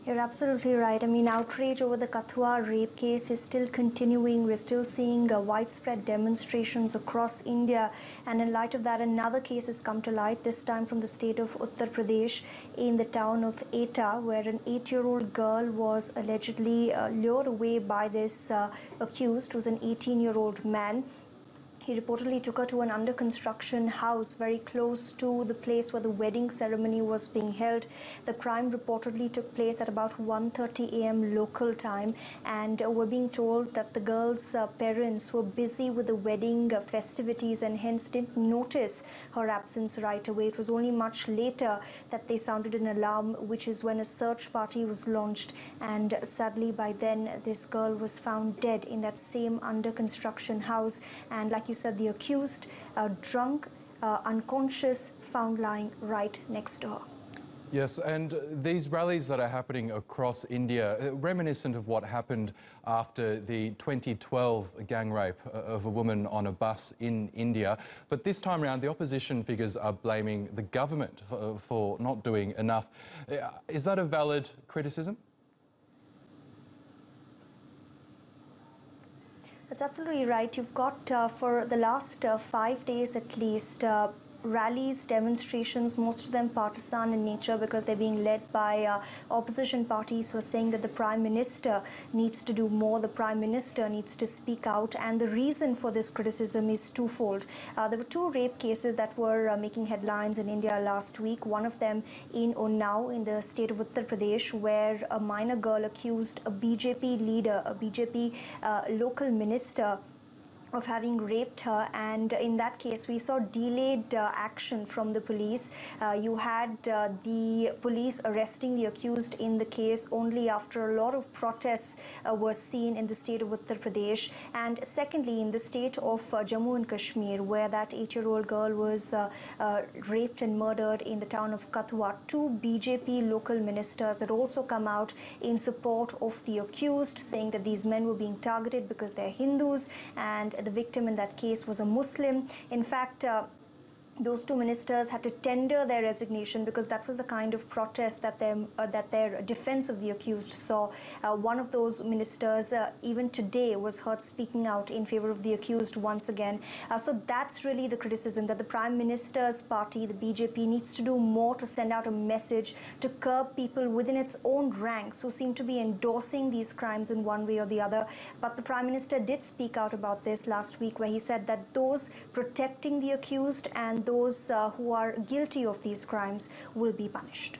You're absolutely right. I mean, outrage over the Kathua rape case is still continuing. We're still seeing widespread demonstrations across India. And in light of that, another case has come to light, this time from the state of Uttar Pradesh in the town of Eta, where an 8-year-old girl was allegedly lured away by this accused, who's an 18-year-old man. He reportedly took her to an under construction house very close to the place where the wedding ceremony was being held. The crime reportedly took place at about 1:30 a.m. local time, and we're being told that the girl's parents were busy with the wedding festivities and hence didn't notice her absence right away. It was only much later that they sounded an alarm, which is when a search party was launched, and sadly by then this girl was found dead in that same under construction house. And like you said, the accused, drunk, unconscious, found lying right next to her. Yes, and these rallies that are happening across India, reminiscent of what happened after the 2012 gang rape of a woman on a bus in India. But this time around, the opposition figures are blaming the government for not doing enough. Is that a valid criticism? That's absolutely right. You've got, for the last 5 days at least, rallies, demonstrations, most of them partisan in nature because they're being led by opposition parties who are saying that the Prime Minister needs to do more, the Prime Minister needs to speak out, and the reason for this criticism is twofold. There were 2 rape cases that were making headlines in India last week, one of them in Unnao in the state of Uttar Pradesh, where a minor girl accused a BJP leader, a BJP local minister, of having raped her, and in that case we saw delayed action from the police. You had the police arresting the accused in the case only after a lot of protests were seen in the state of Uttar Pradesh. And secondly, in the state of Jammu and Kashmir, where that 8-year-old girl was raped and murdered in the town of Kathua, 2 BJP local ministers had also come out in support of the accused, saying that these men were being targeted because they're Hindus and the victim in that case was a Muslim. In fact, those 2 ministers had to tender their resignation because that was the kind of protest that their defense of the accused saw. One of those ministers, even today, was heard speaking out in favor of the accused once again. So that's really the criticism, that the Prime Minister's party, the BJP, needs to do more to send out a message to curb people within its own ranks who seem to be endorsing these crimes in one way or the other. But the Prime Minister did speak out about this last week, where he said that those protecting the accused and those who are guilty of these crimes will be punished.